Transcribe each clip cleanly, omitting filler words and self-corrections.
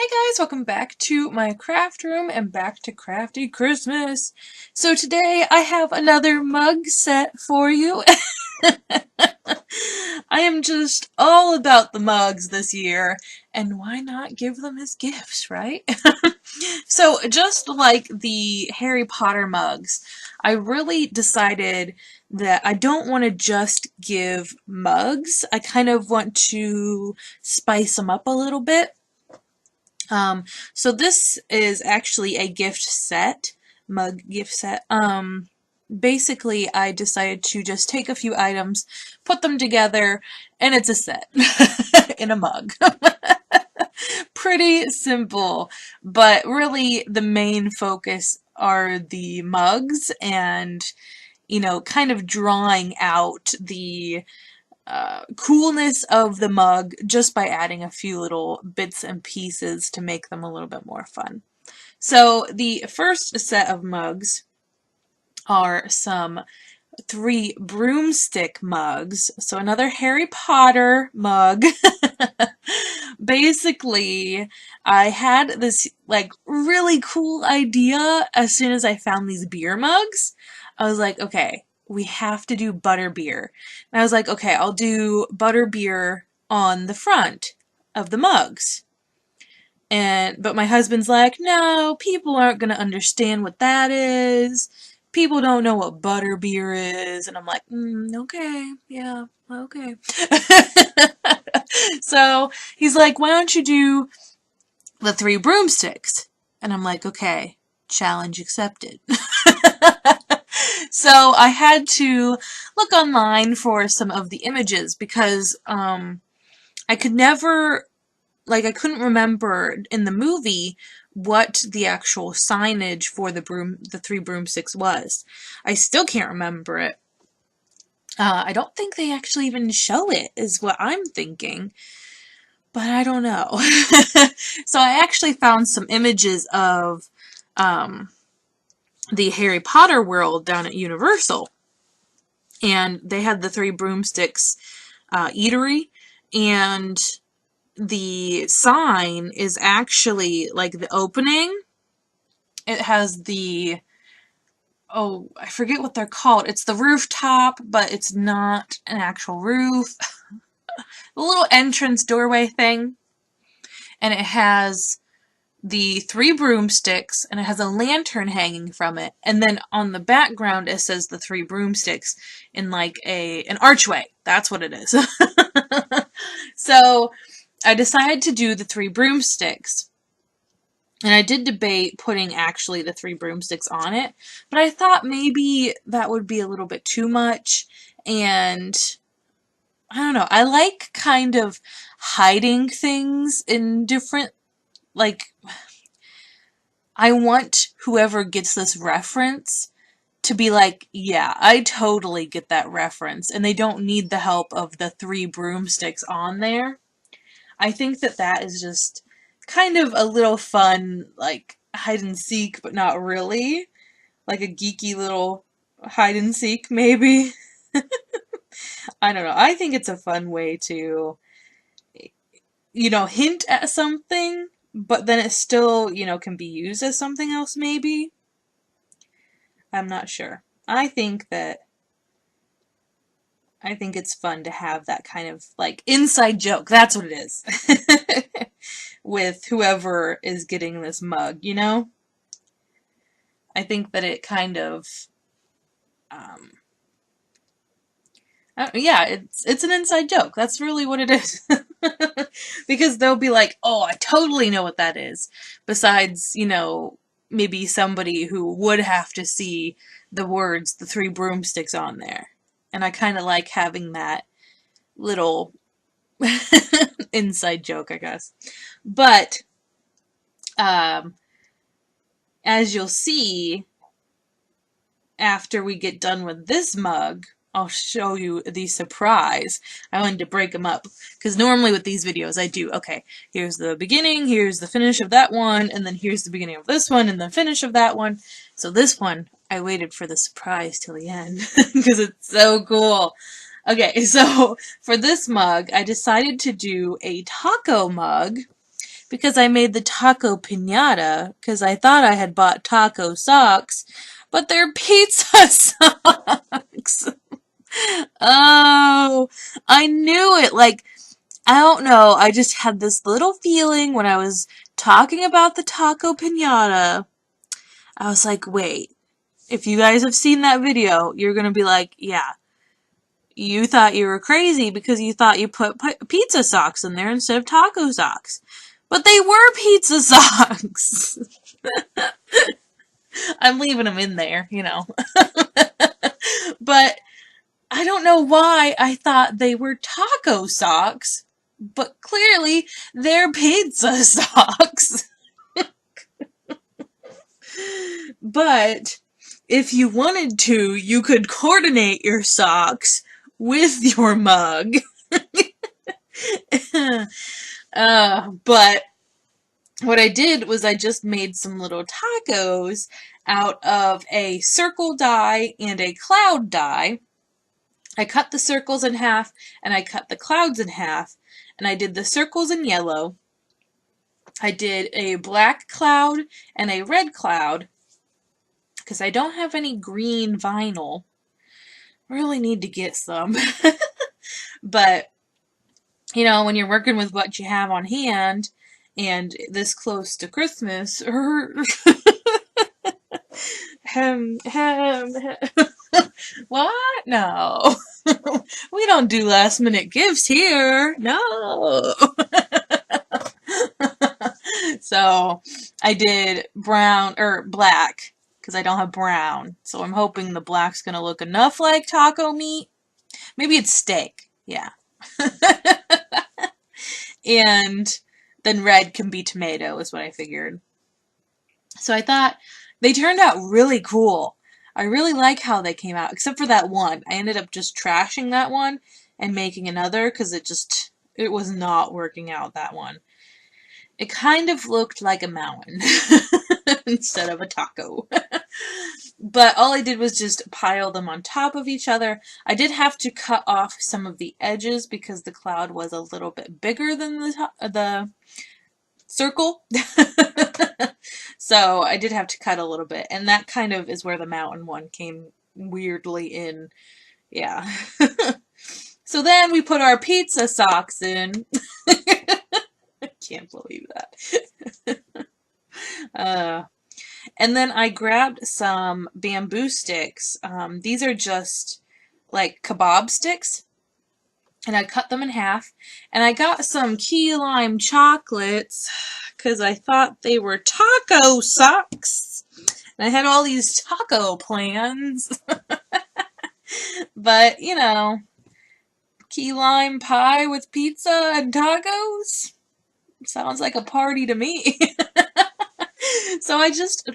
Hey guys, welcome back to my craft room and back to Crafty Christmas. So today I have another mug set for you. I am just all about the mugs this year, and why not give them as gifts, right? So just like the Harry Potter mugs, I really decided that I don't want to just give mugs. I kind of want to spice them up a little bit. So this is actually a gift set, mug gift set. Basically I decided to just take a few items, put them together, and it's a set in a mug. Pretty simple, but really the main focus are the mugs and, kind of drawing out the coolness of the mug just by adding a few little bits and pieces to make them a little bit more fun. So the first set of mugs are some 3 broomstick mugs. So another Harry Potter mug. Basically, I had this really cool idea as soon as I found these beer mugs. I was like, okay, we have to do butterbeer. And I was like, okay, I'll do butterbeer on the front of the mugs. But my husband's like, no, people aren't going to understand what that is. People don't know what butterbeer is. And I'm like, okay, yeah, okay. So he's like, why don't you do the 3 broomsticks? And I'm like, okay, challenge accepted. So I had to look online for some of the images because I could never, I couldn't remember in the movie what the actual signage for the 3 broomsticks was. I still can't remember it. I don't think they actually even show it, is what I'm thinking. But I don't know. So I actually found some images of the Harry Potter world down at Universal. And they had the 3 broomsticks eatery, and the sign is actually like the opening. It has the, oh, I forget what they're called. It's the rooftop, but it's not an actual roof. The little entrance doorway thing. And it has the 3 broomsticks, and it has a lantern hanging from it. And then on the background it says the 3 broomsticks in like an archway. That's what it is. So I decided to do the 3 broomsticks. And I did debate putting actually the 3 broomsticks on it, but I thought maybe that would be a little bit too much, and I don't know, I like kind of hiding things in different, I want whoever gets this reference to be like, yeah, I totally get that reference, and they don't need the help of the 3 broomsticks on there. I think that that is just kind of a little fun, hide and seek, but not really. Like a geeky little hide and seek, maybe. I don't know. I think it's a fun way to, hint at something, but then it still, can be used as something else, maybe. I'm not sure. I think it's fun to have that kind of, inside joke. That's what it is. With whoever is getting this mug, I think that it kind of, yeah, it's an inside joke. That's really what it is. Because they'll be like, oh, I totally know what that is. Besides, maybe somebody who would have to see the words, the 3 broomsticks on there. And I kind of like having that little inside joke, I guess. But, as you'll see, after we get done with this mug, I'll show you the surprise. I wanted to break them up, because normally with these videos I do, okay, here's the beginning, here's the finish of that one, and then here's the beginning of this one, and the finish of that one. So this one, I waited for the surprise till the end, because it's so cool. Okay, so for this mug, I decided to do a taco mug, because I made the taco piñata because I thought I had bought taco socks, but they're pizza socks. Oh, I knew it. Like, I don't know. I just had this little feeling when I was talking about the taco piñata. I was like, wait, if you guys have seen that video, you're going to be like, yeah, you thought you were crazy because you thought you put pizza socks in there instead of taco socks. But they were pizza socks. I'm leaving them in there, you know. But I don't know why I thought they were taco socks, but clearly they're pizza socks. But if you wanted to, you could coordinate your socks with your mug. But what I did was I just made some little tacos out of a circle die and a cloud die. I cut the circles in half and I cut the clouds in half, and I did the circles in yellow. I did a black cloud and a red cloud because I don't have any green vinyl. Really need to get some. But, you know, when you're working with what you have on hand and this close to Christmas, what? No. We don't do last minute gifts here. No. So I did brown or black because I don't have brown. So I'm hoping the black's going to look enough like taco meat. Maybe it's steak. Yeah. And then red can be tomato is what I figured. So I thought they turned out really cool. I really like how they came out, except for that one. I ended up just trashing that one and making another because it was not working out, that one. It kind of looked like a mountain instead of a taco. But all I did was just pile them on top of each other. I did have to cut off some of the edges because the cloud was a little bit bigger than the circle. So I did have to cut a little bit. And that kind of is where the mountain one came weirdly in. Yeah. So then we put our pizza socks in. I can't believe that. And then I grabbed some bamboo sticks. These are just like kebab sticks. And I cut them in half. And I got some key lime chocolates because I thought they were taco socks. And I had all these taco plans. But, you know, key lime pie with pizza and tacos? Sounds like a party to me. So I just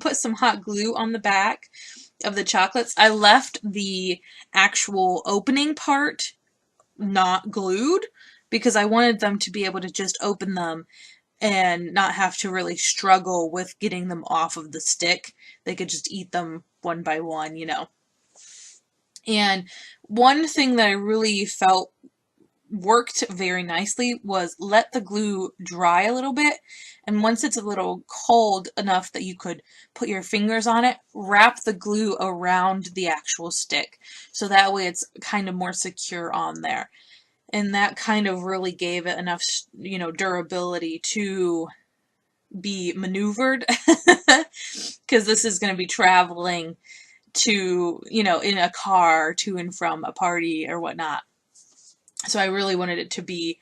put some hot glue on the back of the chocolates. I left the actual opening part not glued because I wanted them to be able to just open them and not have to really struggle with getting them off of the stick. They could just eat them one by one, you know. And one thing that I really felt worked very nicely was let the glue dry a little bit, and once it's a little cold enough that you could put your fingers on it, wrap the glue around the actual stick so that way it's kind of more secure on there. And that kind of really gave it enough, you know, durability to be maneuvered because this is going to be traveling to, you know, in a car to and from a party or whatnot. So I really wanted it to be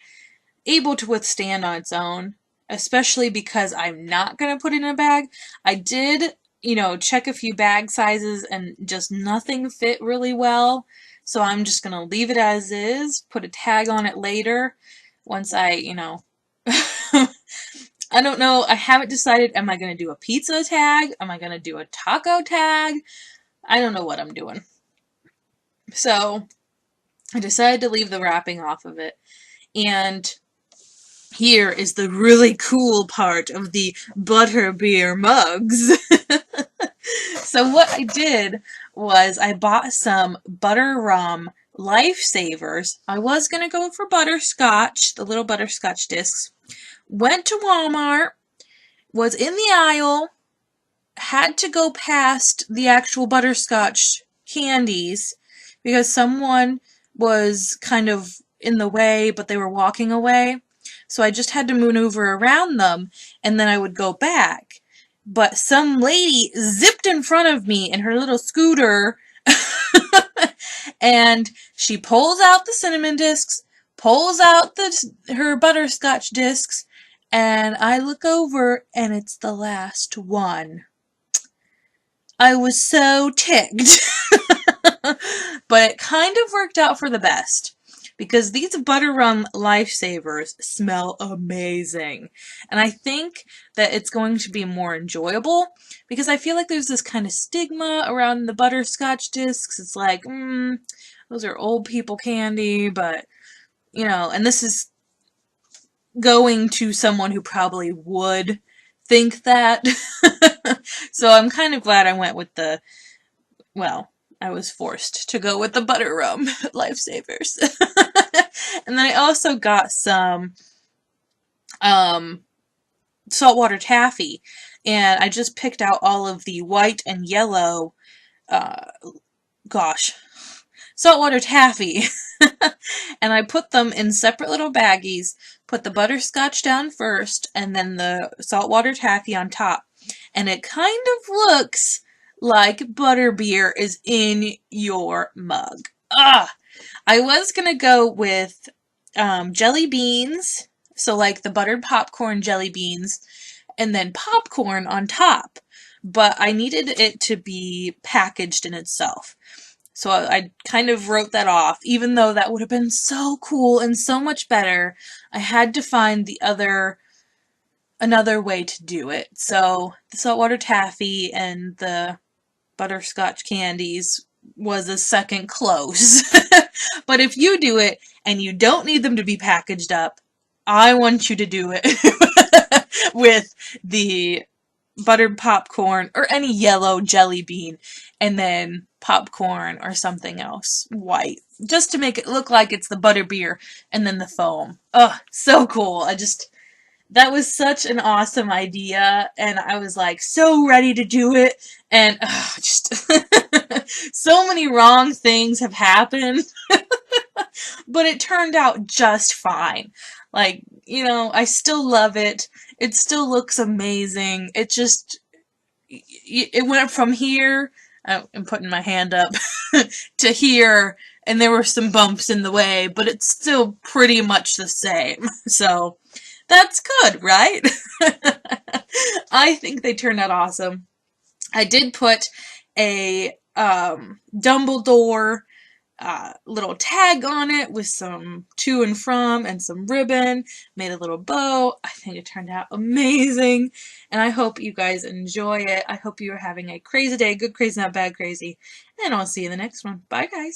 able to withstand on its own, especially because I'm not going to put it in a bag. I did, you know, check a few bag sizes and just nothing fit really well. So I'm just going to leave it as is, put a tag on it later once I, you know, I don't know. I haven't decided, am I going to do a pizza tag? Am I going to do a taco tag? I don't know what I'm doing. So I decided to leave the wrapping off of it. And here is the really cool part of the butterbeer mugs. So what I did was I bought some butter rum lifesavers. I was going to go for butterscotch, the little butterscotch discs, went to Walmart, was in the aisle, had to go past the actual butterscotch candies because someone was kind of in the way, but they were walking away. So I just had to maneuver around them, and then I would go back. But some lady zipped in front of me in her little scooter, and she pulls out the cinnamon discs, pulls out her butterscotch discs, and I look over, and it's the last one. I was so ticked. But it kind of worked out for the best, because these butter rum lifesavers smell amazing. And I think that it's going to be more enjoyable, because I feel like there's this kind of stigma around the butterscotch discs. It's like, those are old people candy, but, you know, and this is going to someone who probably would think that. So I'm kind of glad I went with I was forced to go with the butter rum lifesavers. And then I also got some saltwater taffy, and I just picked out all of the white and yellow saltwater taffy. And I put them in separate little baggies, put the butterscotch down first, and then the saltwater taffy on top. And it kind of looks like butterbeer is in your mug. I was gonna go with jelly beans, so like the buttered popcorn jelly beans, and then popcorn on top. But I needed it to be packaged in itself. So I kind of wrote that off, even though that would have been so cool and so much better. I had to find another way to do it. So the saltwater taffy and the butterscotch candies was a second close. But if you do it and you don't need them to be packaged up, I want you to do it with the buttered popcorn or any yellow jelly bean, and then popcorn or something else white, just to make it look like it's the butterbeer, and then the foam. So cool. That was such an awesome idea, and I was like so ready to do it, and just so many wrong things have happened. But it turned out just fine. Like, you know, I still love it. It still looks amazing. It went from here, I'm putting my hand up, to here, and there were some bumps in the way, but it's still pretty much the same. So, that's good, right? I think they turned out awesome. I did put a Dumbledore little tag on it with some to and from and some ribbon, made a little bow. I think it turned out amazing, and I hope you guys enjoy it. I hope you are having a crazy day, good crazy, not bad crazy, and I'll see you in the next one. Bye, guys.